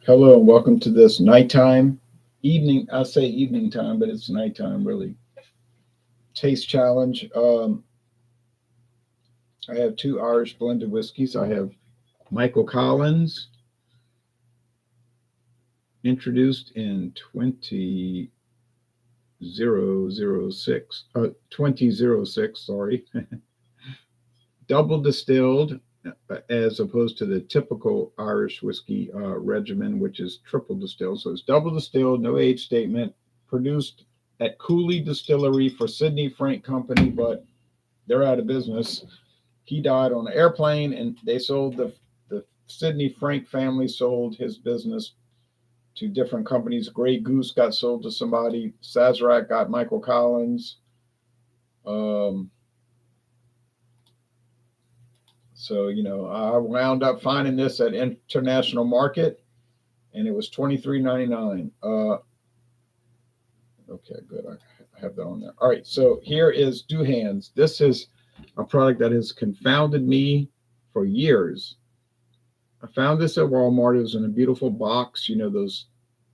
Hello and welcome to this nighttime, evening. I say evening time, but it's nighttime really. Taste challenge. I have two Irish blended whiskeys. I have Michael Collins, introduced in 2006, sorry, double distilled as opposed to the typical Irish whiskey regimen, which is triple distilled. So it's double distilled, no age statement, produced at Cooley Distillery for Sidney Frank Company, but they're out of business. He died on an airplane, and they sold the Sidney Frank family sold his business to different companies. Grey Goose got sold to somebody. Sazerac got Michael Collins. Um, so I wound up finding this at International Market, and it was $23.99. Okay, good. I have that on there. All right, so here is Douhans. This is a product that has confounded me for years. I found this at Walmart. It was in a beautiful box. Those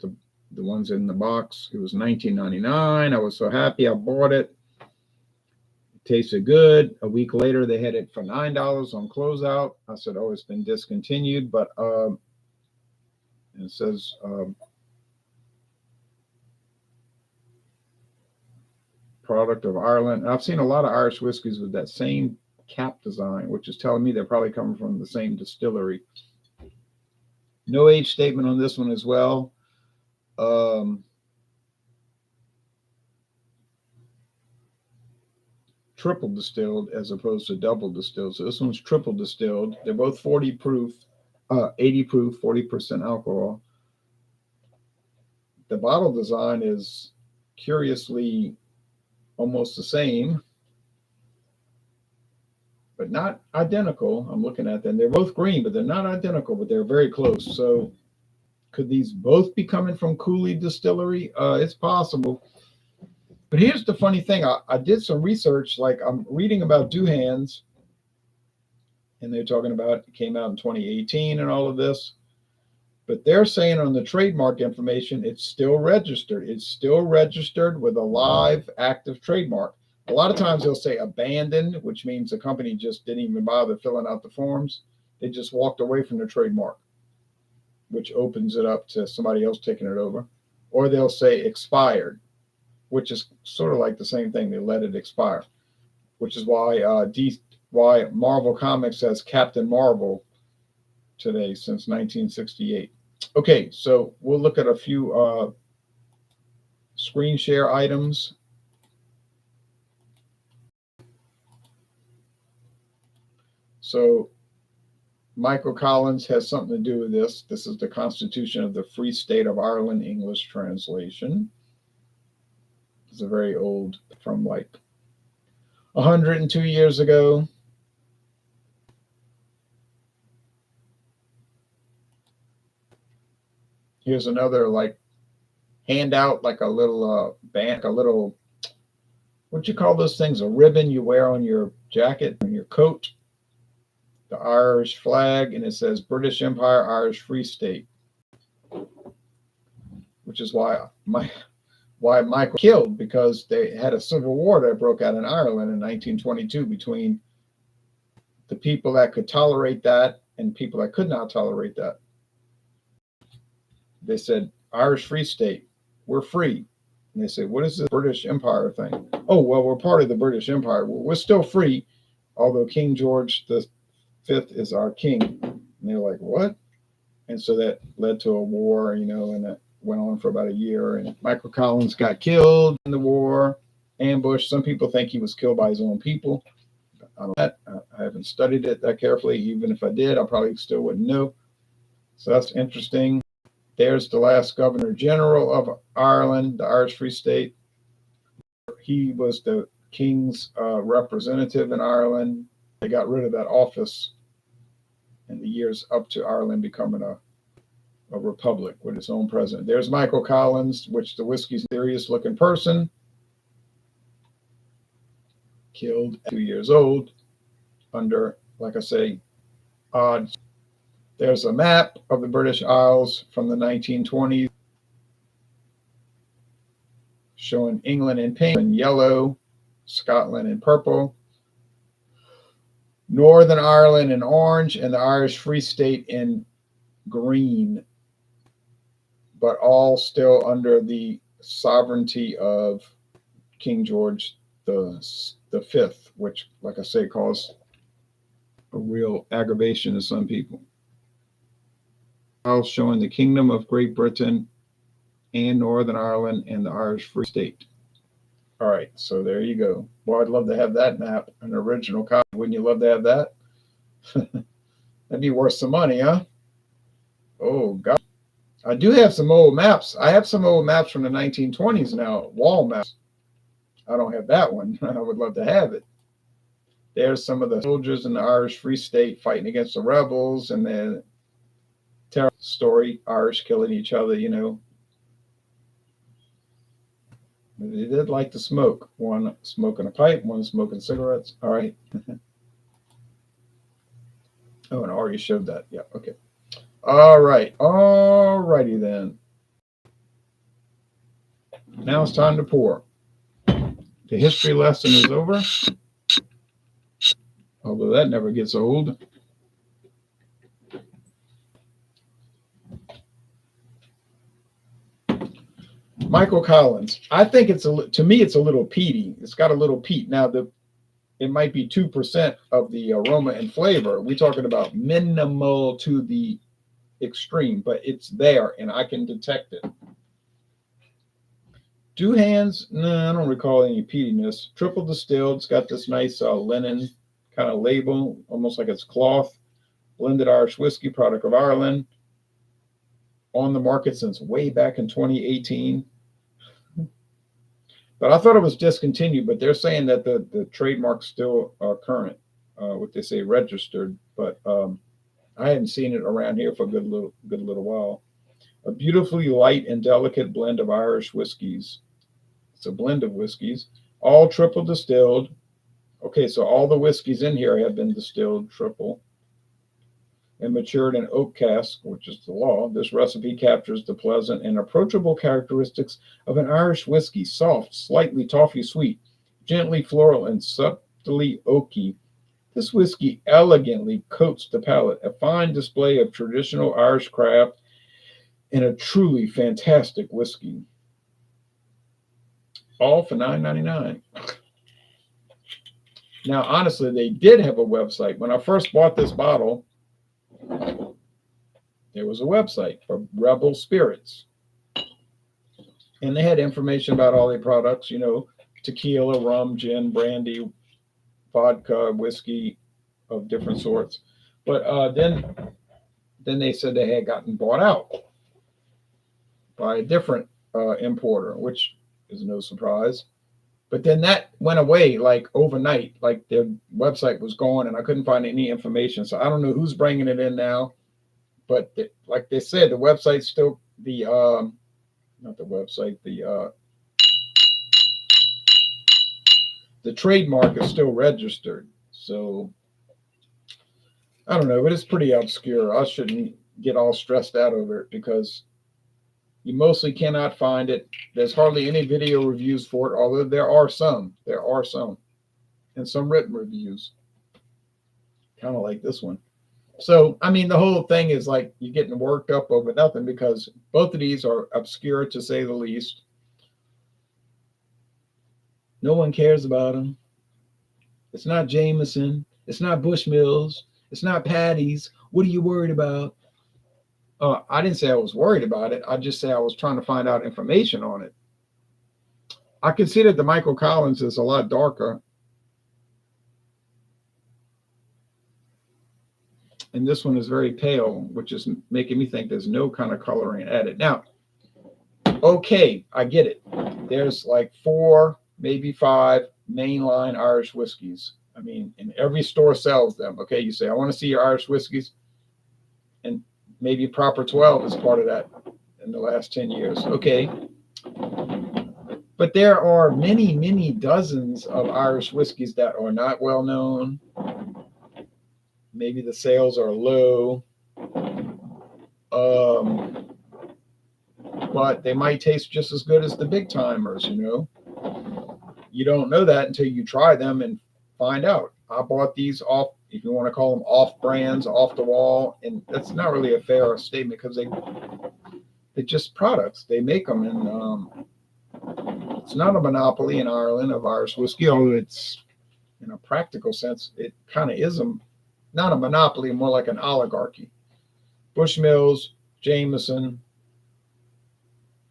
the ones in the box. It was $19.99. I was so happy I bought it. It tasted good. A week later, they had it for $9 on closeout. I said, "Oh, it's been discontinued," but it says product of Ireland. I've seen a lot of Irish whiskeys with that same cap design, which is telling me they're probably coming from the same distillery. No age statement on this one as well. Triple distilled as opposed to double distilled. So this one's triple distilled. They're both 40 proof, 80 proof, 40% alcohol. The bottle design is curiously almost the same, but not identical. I'm looking at them. They're both green, but they're not identical, but they're very close. So could these both be coming from Cooley Distillery? It's possible. But here's the funny thing. I did some research, like I'm reading about Douhans, and they're talking about it came out in 2018 and all of this. But they're saying on the trademark information, it's still registered. It's still registered with a live active trademark. A lot of times they'll say abandoned, which means the company just didn't even bother filling out the forms. They just walked away from the trademark, which opens it up to somebody else taking it over. Or they'll say expired, which is sort of like the same thing. They let it expire, which is why Marvel Comics has Captain Marvel today since 1968. Okay, so we'll look at a few screen share items. So Michael Collins has something to do with this. This is the Constitution of the Free State of Ireland English translation. It's a very old, from like 102 years ago. Here's another like handout, like a little band, a little, what you call those things? A ribbon you wear on your jacket, on your coat. The Irish flag, and it says British Empire, Irish Free State, which is why Michael killed, because they had a civil war that broke out in Ireland in 1922 between the people that could tolerate that and people that could not tolerate that. They said, Irish Free State, we're free. And they said, what is this British Empire thing? Oh, well, we're part of the British Empire. We're still free, although King George V is our king. And they're like, what? And so that led to a war, and that went on for about a year. And Michael Collins got killed in the war, ambushed. Some people think he was killed by his own people. I haven't studied it that carefully. Even if I did, I probably still wouldn't know. So that's interesting. There's the last Governor General of Ireland, the Irish Free State. He was the king's representative in Ireland. They got rid of that office in the years up to Ireland becoming a republic with its own president. There's Michael Collins, which the whiskey's serious looking person. Killed at 2 years old under, like I say, odds. There's a map of the British Isles from the 1920s showing England in pink and yellow, Scotland in purple, Northern Ireland in orange, and the Irish Free State in green, but all still under the sovereignty of King George the Fifth, which, like I say, caused a real aggravation to some people. Showing the Kingdom of Great Britain and Northern Ireland and the Irish Free State. All right, so there you go. Well, I'd love to have that map, an original copy. Wouldn't you love to have that? That'd be worth some money, huh? Oh, God. I do have some old maps. I have some old maps from the 1920s now, wall maps. I don't have that one. I would love to have it. There's some of the soldiers in the Irish Free State fighting against the rebels, and the terrible story, Irish killing each other, you know. They did like to smoke. One smoking a pipe, one smoking cigarettes. All right. Oh, and I already showed that. Yeah, okay. All right. All righty then. Now it's time to pour. The history lesson is over. Although that never gets old. Michael Collins. I think to me, it's a little peaty. It's got a little peat. Now, it might be 2% of the aroma and flavor. We're talking about minimal to the extreme, but it's there and I can detect it. Douhans, no, I don't recall any peatiness. Triple distilled, it's got this nice linen kind of label, almost like it's cloth. Blended Irish whiskey, product of Ireland. On the market since way back in 2018. But I thought it was discontinued, but they're saying that the trademark's still current, what they say registered, but I hadn't seen it around here for a good little while. A beautifully light and delicate blend of Irish whiskeys. It's a blend of whiskeys, all triple distilled. Okay, so all the whiskeys in here have been distilled triple and matured in oak cask, which is the law. This recipe captures the pleasant and approachable characteristics of an Irish whiskey, soft, slightly toffee sweet, gently floral, and subtly oaky. This whiskey elegantly coats the palate, a fine display of traditional Irish craft and a truly fantastic whiskey. All for $9.99. Now, honestly, they did have a website. When I first bought this bottle, there was a website for Rebel Spirits. And they had information about all their products, you know, tequila, rum, gin, brandy, vodka, whiskey of different sorts. But then they said they had gotten bought out by a different importer, which is no surprise. But then that went away like overnight, like their website was gone and I couldn't find any information. So I don't know who's bringing it in now. But like they said, the website's still not the website, the trademark is still registered. So I don't know, but it's pretty obscure. I shouldn't get all stressed out over it because you mostly cannot find it. There's hardly any video reviews for it, although there are some, and some written reviews, kind of like this one. So, I mean, the whole thing is like you're getting worked up over nothing because both of these are obscure to say the least. No one cares about them. It's not Jameson. It's not Bushmills. It's not Patty's. What are you worried about? I didn't say I was worried about it. I just say I was trying to find out information on it. I can see that the Michael Collins is a lot darker. And this one is very pale, which is making me think there's no kind of coloring added. Now, okay, I get it. There's like 4, maybe 5 mainline Irish whiskeys. I mean, and every store sells them. Okay, you say, I want to see your Irish whiskeys. And maybe Proper 12 is part of that in the last 10 years. Okay. But there are many, many dozens of Irish whiskeys that are not well known. Maybe the sales are low. but they might taste just as good as the big timers, You don't know that until you try them and find out. I bought these off, if you want to call them off brands, off the wall, and that's not really a fair statement because they're just products. They make them, and it's not a monopoly in Ireland of Irish whiskey, although it's, in a practical sense, it kind of is not a monopoly, more like an oligarchy. Bushmills, Jameson,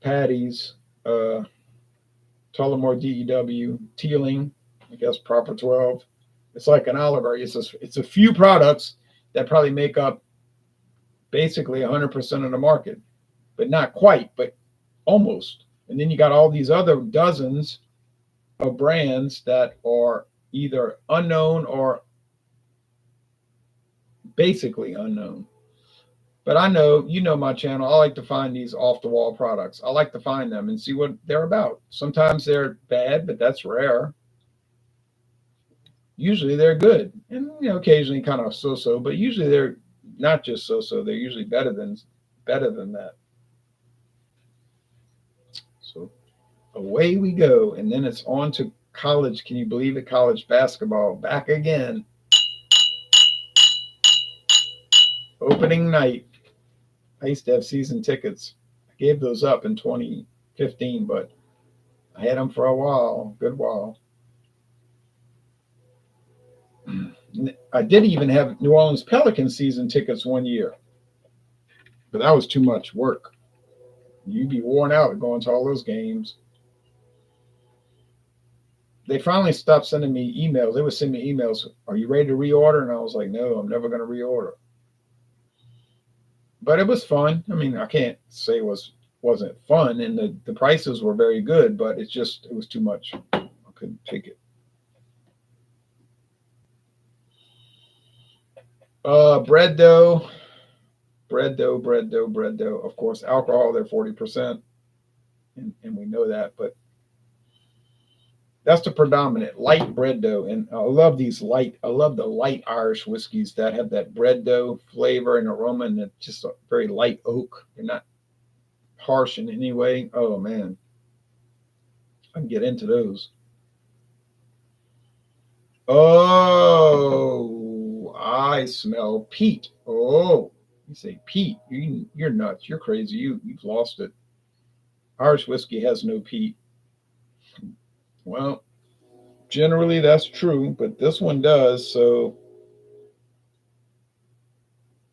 Paddy's, Tullamore DEW, Teeling, I guess Proper 12. It's like an oligarchy. It's a few products that probably make up basically 100% of the market, but not quite, but almost. And then you got all these other dozens of brands that are either unknown or basically unknown. But I know, my channel, I like to find these off-the-wall products. I like to find them and see what they're about. Sometimes they're bad, but that's rare. Usually they're good. And, occasionally kind of so-so, but usually they're not just so-so. They're usually better than that. So away we go. And then it's on to college. Can you believe it? College basketball back again. Opening night. I used to have season tickets. I gave those up in 2015, but I had them for a while, good while. I did even have New Orleans Pelicans season tickets one year, but that was too much work. You'd be worn out going to all those games. They finally stopped sending me emails. They would send me emails, "Are you ready to reorder?" And I was like, "No, I'm never going to reorder." But it was fun. I mean, I can't say it wasn't fun, and the prices were very good, but it was too much. I couldn't take it. Bread dough. Of course, alcohol, they're 40%, and we know that, but that's the predominant light bread dough. And I love the light Irish whiskeys that have that bread dough flavor and aroma, and it's just a very light oak. They're not harsh in any way. Oh man, I can get into those. Oh, I smell peat. Oh, you say peat? You're nuts. You're crazy. You've lost it. Irish whiskey has no peat. Well, generally that's true, but this one does, so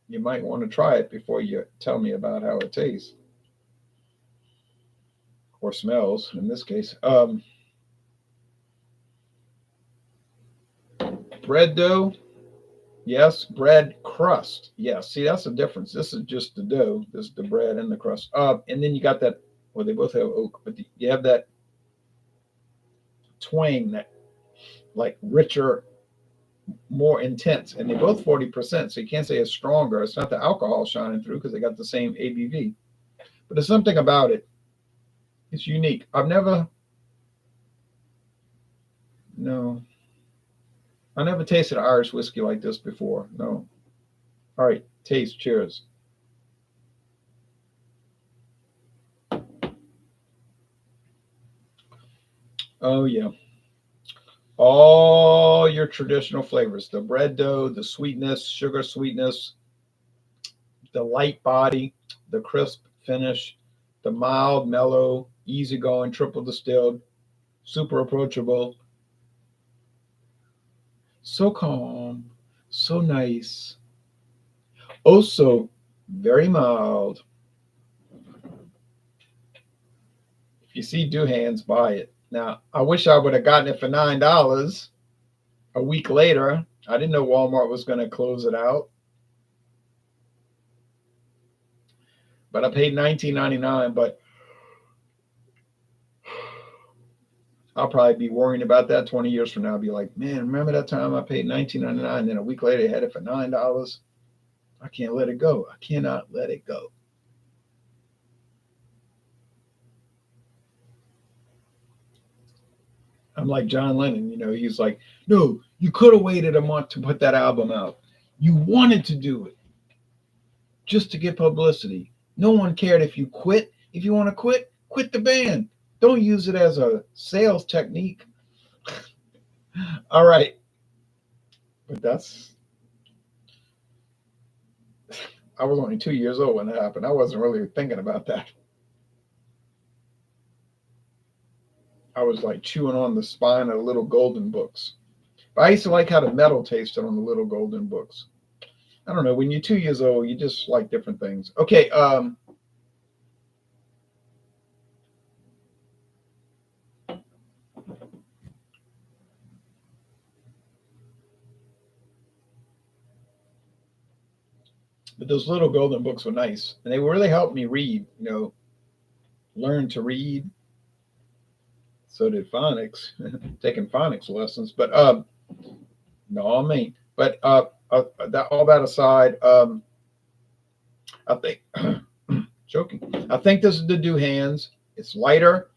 you might want to try it before you tell me about how it tastes or smells in this case. Bread dough, yes. Bread crust, yes. See, that's the difference. This is just the dough. This is the bread and the crust. And then you got that. Well, they both have oak, but you have that twang, that like richer, more intense, and they both 40%. So you can't say it's stronger. It's not the alcohol shining through because they got the same ABV, but there's something about it. It's unique. I never tasted Irish whiskey like this before. No. All right, taste. Cheers. Oh yeah. All your traditional flavors, the bread dough, the sweetness, sugar sweetness, the light body, the crisp finish, the mild, mellow, easygoing, triple distilled, super approachable, so calm, so nice, also very mild. If you see Douhans, buy it. Now, I wish I would have gotten it for $9 a week later. I didn't know Walmart was going to close it out. But I paid $19.99, but I'll probably be worrying about that 20 years from now. I'll be like, man, remember that time I paid $19.99 and then a week later I had it for $9? I can't let it go. I cannot let it go. I'm like John Lennon, he's like, no, you could have waited a month to put that album out. You wanted to do it just to get publicity. No one cared if you quit, If you want to quit, quit the band. Don't use it as a sales technique. All right. But I was only 2 years old when that happened. I wasn't really thinking about that. I was like chewing on the spine of the little golden books. But I used to like how the metal tasted on the little golden books. I don't know. When you're 2 years old, you just like different things. Okay. But those little golden books were nice, and they really helped me read. Learn to read. So did phonics, taking phonics lessons. But no, I mean, but all that aside, I think joking. I think this is the Douhans. It's lighter.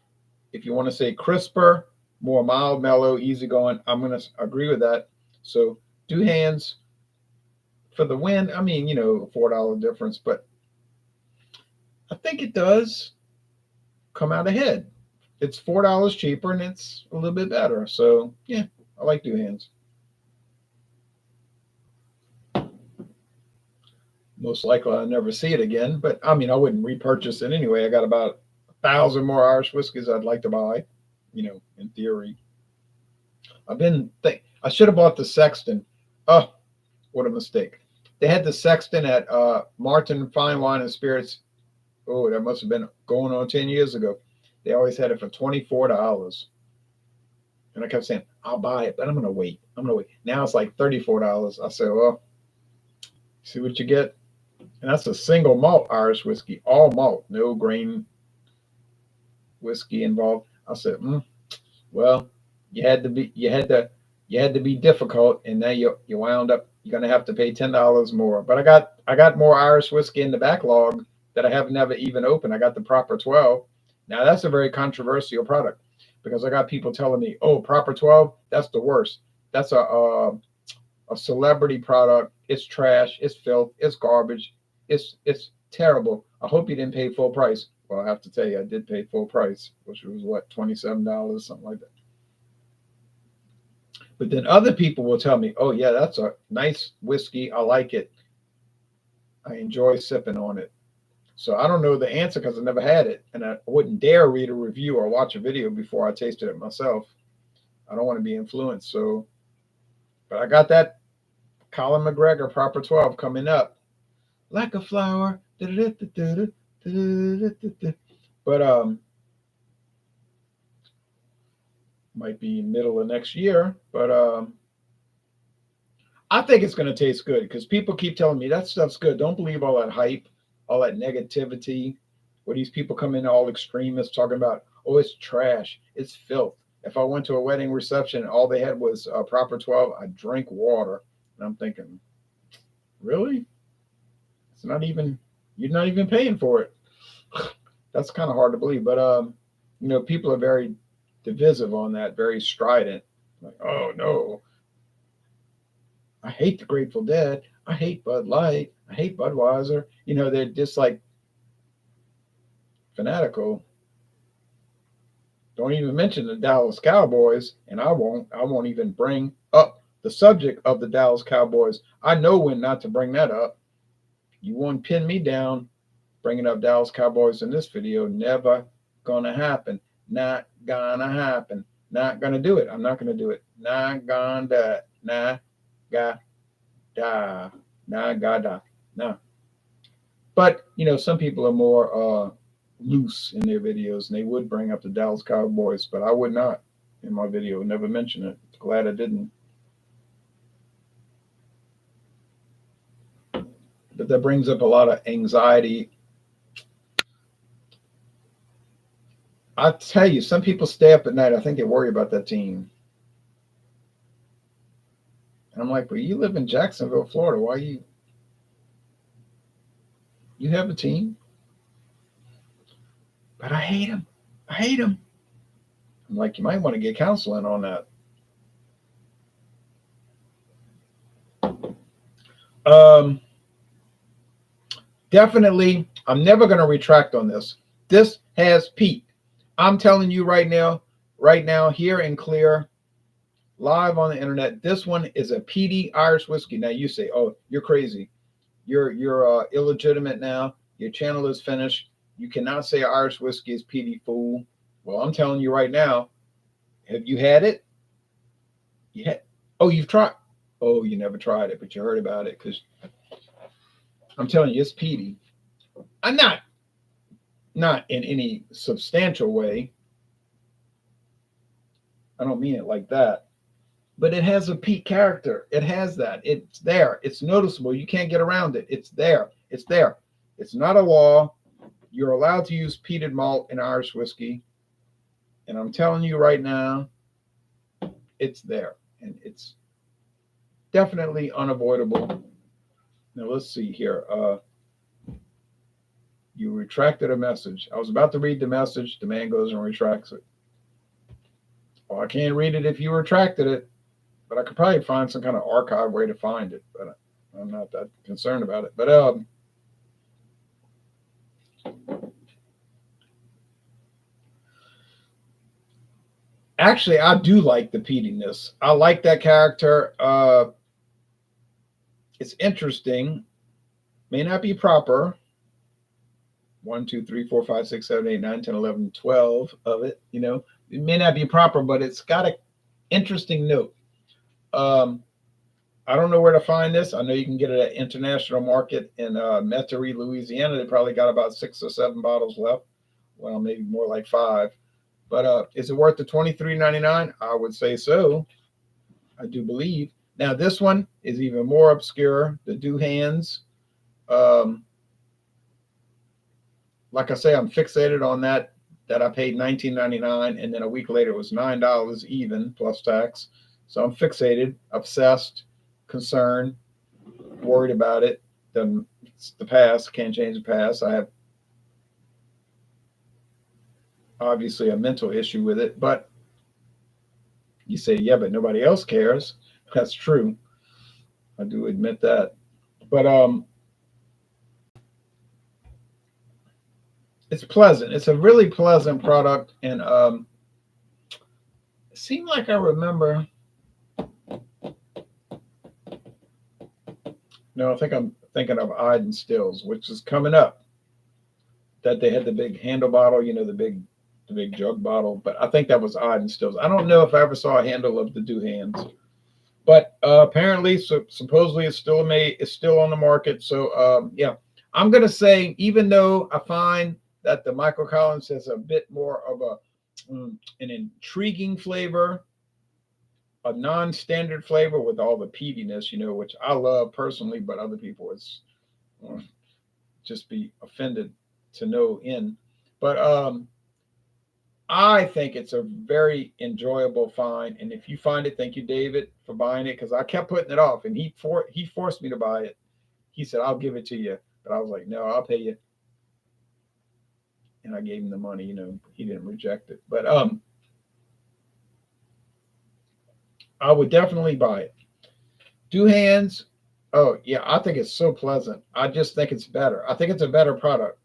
If you want to say crisper, more mild, mellow, easygoing, I'm going to agree with that. So Douhans for the win. I mean, $4 difference, but I think it does come out ahead. It's $4 cheaper and it's a little bit better. So yeah, I like Douhans. Most likely I'll never see it again, but I mean, I wouldn't repurchase it anyway. I got about 1,000 more Irish whiskeys I'd like to buy, in theory. I should have bought the Sexton. Oh, what a mistake. They had the Sexton at Martin Fine Wine and Spirits. Oh, that must have been going on 10 years ago. They always had it for $24. And I kept saying, I'll buy it, but I'm going to wait. Now it's like $34. I said, well, see what you get. And that's a single malt Irish whiskey, all malt, no grain whiskey involved. I said, well, you had to be difficult, and now you wound up, you're going to have to pay $10 more. But I got more Irish whiskey in the backlog that I have never even opened. I got the Proper 12. Now that's a very controversial product because I got people telling me, oh, Proper 12, that's the worst. That's a celebrity product. It's trash. It's filth. It's garbage. It's terrible. I hope you didn't pay full price. Well, I have to tell you, I did pay full price, which was what, $27, something like that. But then other people will tell me, oh yeah, that's a nice whiskey. I like it. I enjoy sipping on it. So I don't know the answer because I never had it, and I wouldn't dare read a review or watch a video before I tasted it myself. I don't want to be influenced. So, but I got that Colin McGregor Proper 12 coming up, like a flower. But might be middle of next year. But I think it's going to taste good because people keep telling me that stuff's good. Don't believe all that hype, all that negativity, where these people come in all extremists talking about, oh, it's trash, it's filth. If I went to a wedding reception and all they had was Proper 12, I'd drink water. And I'm thinking, really? You're not even paying for it. That's kind of hard to believe. But, people are very divisive on that, very strident. Like, oh, no. I hate the Grateful Dead. I hate Bud Light. I hate Budweiser. They're just like fanatical. Don't even mention the Dallas Cowboys, and I won't even bring up the subject of the Dallas Cowboys. I know when not to bring that up. You won't pin me down bringing up Dallas Cowboys in this video. Never gonna happen. Not gonna happen. Not gonna do it. I'm not gonna do it. Not gonna do it. Nah, ga, da, nah, ga, da, nah. But some people are more loose in their videos, and they would bring up the Dallas Cowboys, but I would not in my video. Never mention it. Glad I didn't. But that brings up a lot of anxiety. I tell you, some people stay up at night. I think they worry about that team. And I'm like, well, you live in Jacksonville, Florida. Why you have a team? But I hate him. I hate him. I'm like, you might want to get counseling on that. Definitely, I'm never going to retract on this. This has peaked. I'm telling you right now, here and clear, live on the internet. This one is a peaty Irish whiskey. Now you say, "Oh, you're crazy. You're illegitimate now. Your channel is finished. You cannot say Irish whiskey is peaty, fool." Well, I'm telling you right now. Have you had it? Yeah. Oh, you've tried. Oh, you never tried it, but you heard about it because I'm telling you, it's peaty. I'm not in any substantial way. I don't mean it like that. But it has a peat character. It has that. It's there. It's noticeable. You can't get around it. It's there. It's there. It's not a law. You're allowed to use peated malt in Irish whiskey. And I'm telling you right now, it's there. And it's definitely unavoidable. Now, let's see here. You retracted a message. I was about to read the message. The man goes and retracts it. Well, I can't read it if you retracted it, but I could probably find some kind of archive way to find it. But I'm not that concerned about it. But actually, I do like the peatiness. I like that character. It's interesting. May not be proper. 1, 2, 3, 4, 5, 6, 7, 8, 9, 10, 11, 12 of it. You know, it may not be proper, but it's got an interesting note. I don't know where to find this. I know you can get it at International Market in Metairie, Louisiana. They probably got about 6 or 7 bottles left. Well, maybe more like 5. But is it worth the $23.99? I would say so. I do believe. Now, this one is even more obscure. The Douhans. Like I say, I'm fixated on that I paid $19.99, and then a week later it was $9 even plus tax. So I'm fixated, obsessed, concerned, worried about it. It's the past. Can't change the past. I have obviously a mental issue with it, but you say, yeah, but nobody else cares. That's true. I do admit that. But it's pleasant. It's a really pleasant product, and it seemed like I remember. No, I think I'm thinking of Iden Stills, which is coming up. That they had the big handle bottle, you know, the big jug bottle. But I think that was Iden Stills. I don't know if I ever saw a handle of the Douhans, but apparently, supposedly, it's still on the market. So yeah, I'm gonna say, even though I find that the Michael Collins has a bit more of an intriguing flavor, a non-standard flavor with all the peatiness, you know, which I love personally, but other people would just be offended to no end. But I think it's a very enjoyable find, and if you find it, thank you, David, for buying it, because I kept putting it off, and he forced me to buy it. He said, "I'll give it to you," but I was like, "No, I'll pay you." And I gave him the money. You know, he didn't reject it, but I would definitely buy it. Douhans. Oh yeah, I think it's so pleasant. I just think it's better. I think it's a better product.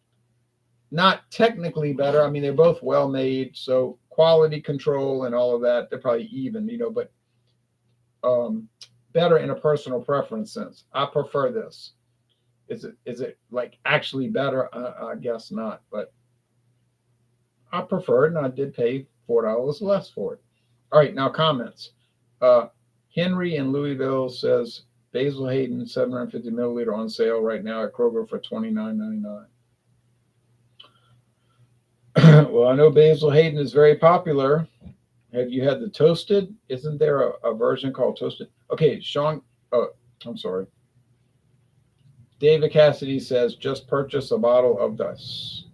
Not technically better. I mean, they're both well made, so quality control and all of that, they're probably even, you know, but better in a personal preference sense. I prefer this. Is it like actually better? I guess not, but I prefer it, and I did pay $4 less for it. All right, now comments. Henry in Louisville says Basil Hayden 750 milliliter on sale right now at Kroger for $29.99. Well, I know Basil Hayden is very popular. Have you had the toasted? Isn't there a version called toasted? Okay, Sean. I'm sorry. David Cassidy says just purchase a bottle of this.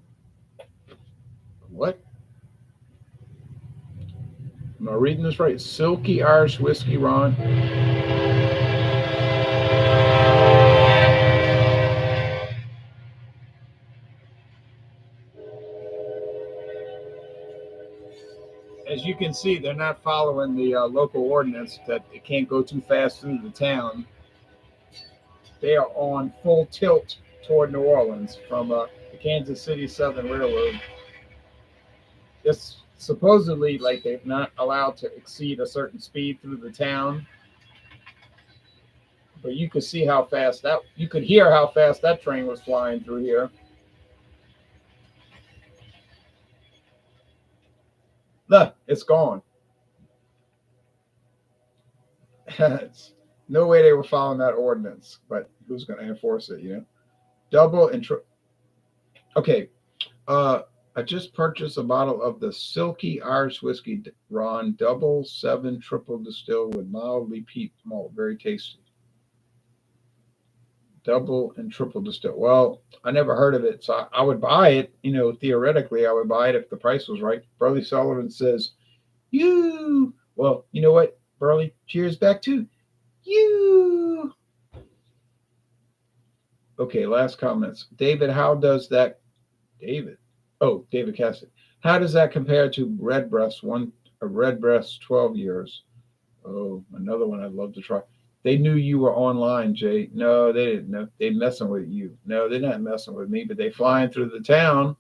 What? Am I reading this right? Silky Irish whiskey, Ron. As you can see, they're not following the local ordinance that it can't go too fast through the town. They are on full tilt toward New Orleans from the Kansas City Southern Railroad. It's supposedly like they're not allowed to exceed a certain speed through the town, but you could see how fast that you could hear how fast that train was flying through here. Look, it's gone. It's, no way they were following that ordinance, but who's going to enforce it? Double and okay. I just purchased a bottle of the Silky Irish Whiskey Ron Double 7 Triple Distilled with mildly peat malt. Very tasty. Double and triple distilled. Well, I never heard of it, so I would buy it. Theoretically, I would buy it if the price was right. Burley Sullivan says, "You." Well, you know what, Burley? Cheers back to you. Okay, last comments. David, how does that? David. Oh, David Cassidy. How does that compare to Redbreast? A Redbreast 12 years. Oh, another one I'd love to try. They knew you were online, Jay. No, they didn't know. They messing with you. No, they're not messing with me, but they flying through the town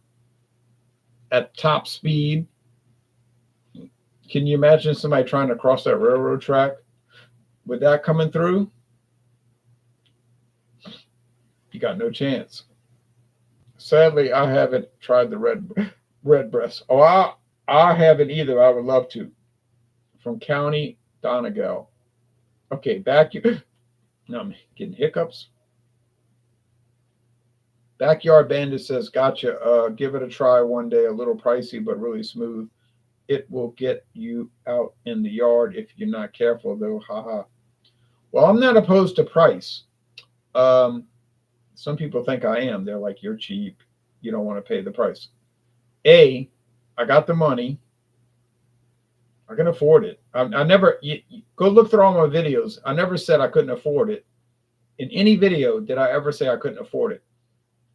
at top speed. Can you imagine somebody trying to cross that railroad track with that coming through? You got no chance. Sadly, I haven't tried the Redbreast. Oh, I haven't either. I would love to. From County Donegal. Okay, back. No, I'm getting hiccups. Backyard Bandit says, "Gotcha. Give it a try one day. A little pricey, but really smooth. It will get you out in the yard if you're not careful, though. Haha." Well, I'm not opposed to price. Some people think I am. They're like, "You're cheap. You don't want to pay the price." I got the money. I can afford it. I never go look through all my videos. I never said I couldn't afford it. In any video, did I ever say I couldn't afford it?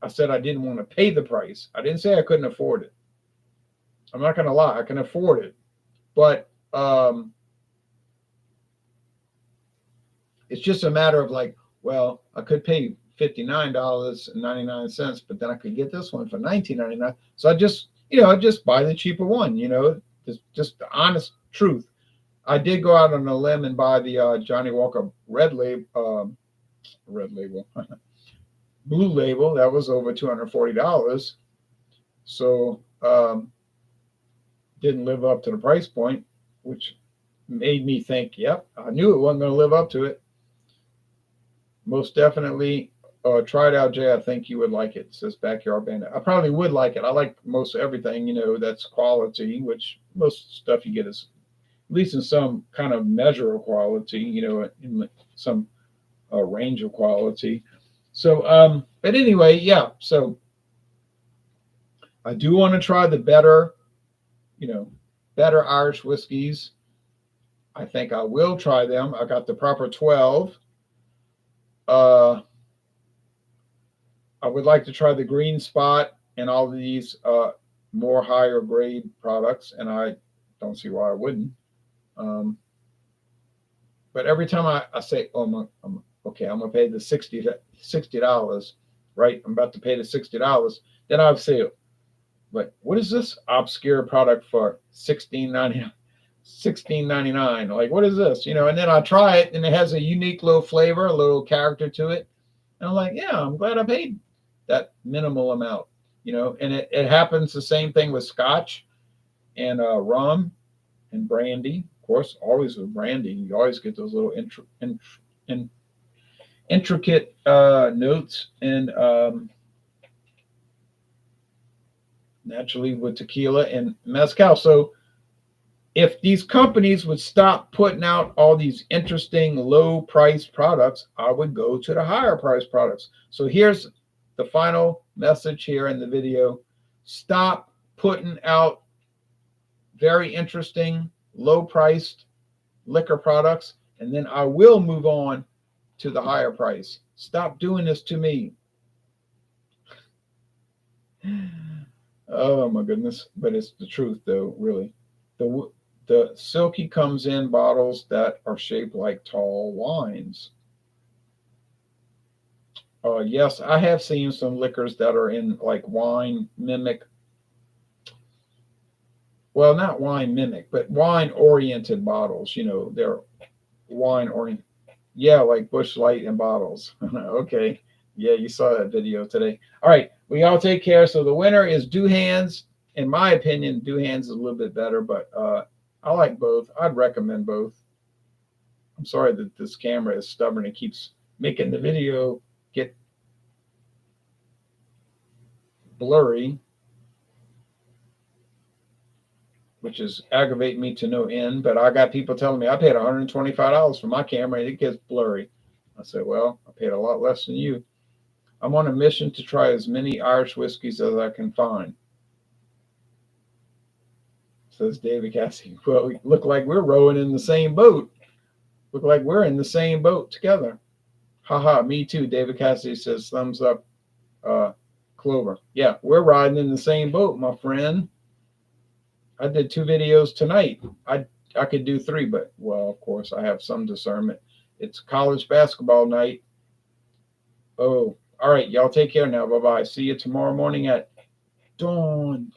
I said I didn't want to pay the price. I didn't say I couldn't afford it. I'm not going to lie. I can afford it. But it's just a matter of like, well, I could pay $59.99, but then I could get this one for $19.99. So I just buy the cheaper one, just the honest truth. I did go out on a limb and buy the Johnny Walker red label, blue label. That was over $240. So didn't live up to the price point, which made me think, yep, I knew it wasn't going to live up to it. Most definitely try it out, Jay. I think you would like it, says Backyard Bandit. I probably would like it. I like most everything, that's quality, which most stuff you get is at least in some kind of measure of quality, in some range of quality. So, but anyway, yeah. So I do want to try the better Irish whiskeys. I think I will try them. I got the proper 12. I would like to try the Green Spot and all of these more higher grade products, and I don't see why I wouldn't. But every time I say, "Oh, I'm going to pay the $60, right? I'm about to pay the $60." Then I'll say, "But what is this obscure product for $16.99? Like, what is this?" And then I try it, and it has a unique little flavor, a little character to it, and I'm like, "Yeah, I'm glad I paid that minimal amount." And it happens the same thing with Scotch and rum and brandy. Of course, always with brandy, you always get those little intricate notes, and naturally with tequila and mezcal. So if these companies would stop putting out all these interesting low price products, I would go to the higher price products. So here's the final message here in the video. Stop putting out very interesting low priced liquor products, and then I will move on to the higher price. Stop doing this to me. Oh my goodness. But it's the truth though, really. The Silky comes in bottles that are shaped like tall wines. Yes, I have seen some liquors that are in like wine mimic. Well, not wine mimic, but wine oriented bottles. They're wine oriented. Yeah, like Bush Light in bottles. Okay. Yeah, you saw that video today. All right. We all take care. So the winner is Douhans. In my opinion, Douhans is a little bit better, but I like both. I'd recommend both. I'm sorry that this camera is stubborn. It keeps making the video get blurry, which is aggravating me to no end. But I got people telling me I paid $125 for my camera and it gets blurry. I said, well, I paid a lot less than you. I'm on a mission to try as many Irish whiskeys as I can find, says David Cassie. Well, we look like we're rowing in the same boat. Look like we're in the same boat together. Haha, me too. David Cassidy says thumbs up, Clover. Yeah, we're riding in the same boat, my friend. I did 2 videos tonight. I could do 3, but well, of course, I have some discernment. It's college basketball night. Oh, all right, y'all take care now. Bye-bye. See you tomorrow morning at dawn.